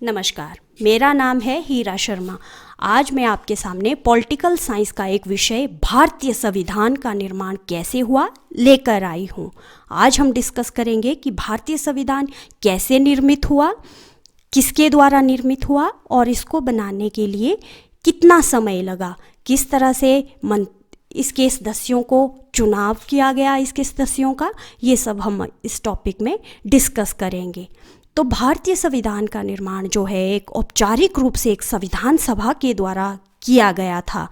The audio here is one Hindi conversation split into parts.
नमस्कार, मेरा नाम है हीरा शर्मा। आज मैं आपके सामने पॉलिटिकल साइंस का एक विषय भारतीय संविधान का निर्माण कैसे हुआ लेकर आई हूँ। आज हम डिस्कस करेंगे कि भारतीय संविधान कैसे निर्मित हुआ, किसके द्वारा निर्मित हुआ और इसको बनाने के लिए कितना समय लगा, किस तरह से इसके सदस्यों को चुनाव किया गया, इसके सदस्यों का, ये सब हम इस टॉपिक में डिस्कस करेंगे। तो भारतीय संविधान का निर्माण जो है एक औपचारिक रूप से एक संविधान सभा के द्वारा किया गया था।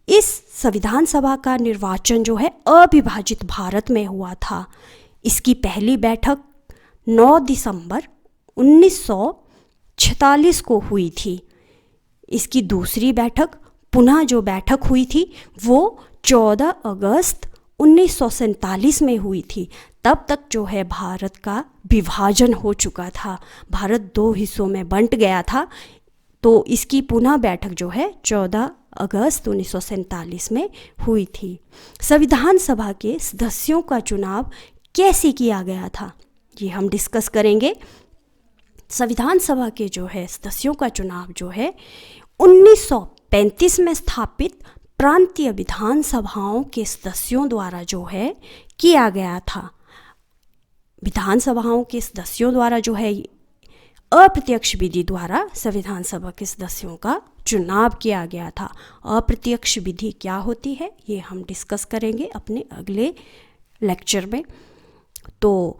इस संविधान सभा का निर्वाचन जो है अविभाजित भारत में हुआ था। इसकी पहली बैठक 9 दिसंबर 1946 को हुई थी। इसकी दूसरी बैठक पुनः जो बैठक हुई थी वो 14 अगस्त 1947 में हुई थी। तब तक जो है भारत का विभाजन हो चुका था, भारत 2 हिस्सों में बंट गया था। तो इसकी पुनः बैठक जो है 14 अगस्त 1947 में हुई थी। संविधान सभा के सदस्यों का चुनाव कैसे किया गया था ये हम डिस्कस करेंगे। संविधान सभा के जो है सदस्यों का चुनाव जो है 1935 में स्थापित प्रांतीय विधान सभाओं के सदस्यों द्वारा जो है किया गया था। विधान सभाओं के सदस्यों द्वारा जो है अप्रत्यक्ष विधि द्वारा संविधान सभा के सदस्यों का चुनाव किया गया था। अप्रत्यक्ष विधि क्या होती है ये हम डिस्कस करेंगे अपने अगले लेक्चर में। तो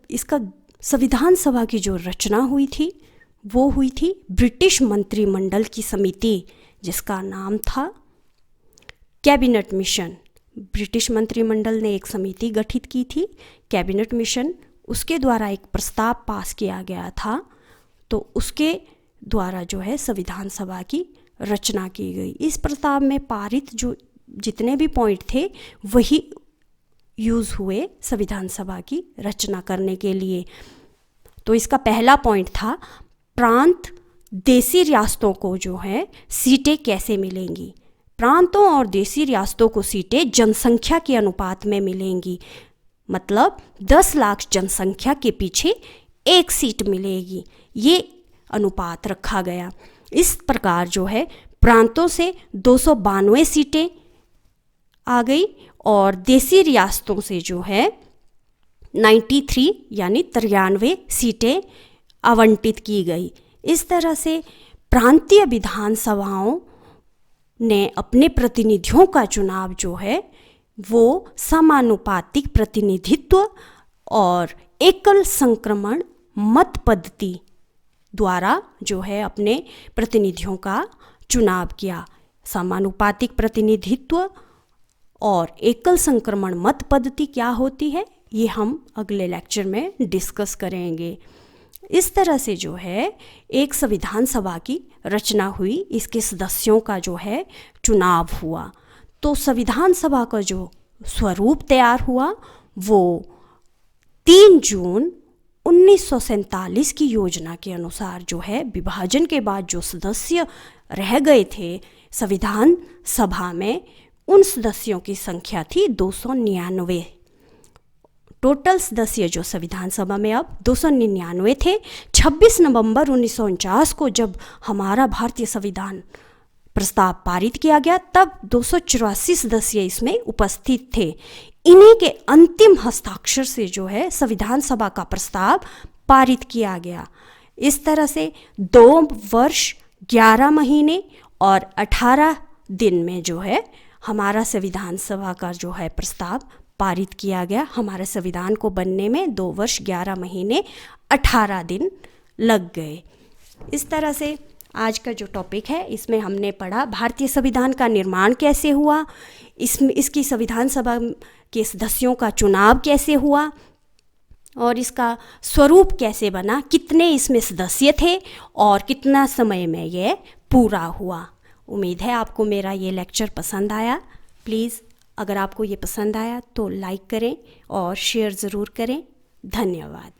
इसका संविधान सभा की जो रचना हुई थी वो हुई थी ब्रिटिश मंत्रिमंडल की समिति, जिसका नाम था कैबिनेट मिशन। ब्रिटिश मंत्रिमंडल ने एक समिति गठित की थी, कैबिनेट मिशन। उसके द्वारा एक प्रस्ताव पास किया गया था, तो उसके द्वारा जो है संविधान सभा की रचना की गई। इस प्रस्ताव में पारित जो जितने भी पॉइंट थे वही यूज़ हुए संविधान सभा की रचना करने के लिए। तो इसका पहला पॉइंट था प्रांत देशी रियासतों को जो है सीटें कैसे मिलेंगी। प्रांतों और देशी रियासतों को सीटें जनसंख्या के अनुपात में मिलेंगी, मतलब 10 लाख जनसंख्या के पीछे 1 सीट मिलेगी, ये अनुपात रखा गया। इस प्रकार जो है प्रांतों से 292 सीटें आ गई और देशी रियासतों से जो है 93 यानी 93 सीटें आवंटित की गई। इस तरह से प्रांतीय विधान सभाओं ने अपने प्रतिनिधियों का चुनाव जो है वो समानुपातिक प्रतिनिधित्व और एकल संक्रमण मत पद्धति द्वारा जो है अपने प्रतिनिधियों का चुनाव किया। समानुपातिक प्रतिनिधित्व और एकल संक्रमण मत पद्धति क्या होती है ये हम अगले लेक्चर में डिस्कस करेंगे। इस तरह से जो है एक संविधान सभा की रचना हुई, इसके सदस्यों का जो है चुनाव हुआ। तो संविधान सभा का जो स्वरूप तैयार हुआ वो 3 जून 1947 की योजना के अनुसार जो है विभाजन के बाद जो सदस्य रह गए थे संविधान सभा में, उन सदस्यों की संख्या थी 299। टोटल सदस्य जो संविधान सभा में अब 299 थे। 26 नवंबर 1949 को जब हमारा भारतीय संविधान प्रस्ताव पारित किया गया तब 284 सदस्य इसमें उपस्थित थे। इन्हीं के अंतिम हस्ताक्षर से जो है संविधान सभा का प्रस्ताव पारित किया गया। इस तरह से 2 वर्ष 11 महीने और 18 दिन में जो है हमारा संविधान सभा का जो है प्रस्ताव पारित किया गया। हमारे संविधान को बनने में 2 वर्ष 11 महीने 18 दिन लग गए। इस तरह से आज का जो टॉपिक है इसमें हमने पढ़ा भारतीय संविधान का निर्माण कैसे हुआ, इसकी संविधान सभा के सदस्यों का चुनाव कैसे हुआ और इसका स्वरूप कैसे बना, कितने इसमें सदस्य थे और कितना समय में ये पूरा हुआ। उम्मीद है आपको मेरा ये लेक्चर पसंद आया। प्लीज़ अगर आपको ये पसंद आया तो लाइक करें और शेयर ज़रूर करें। धन्यवाद।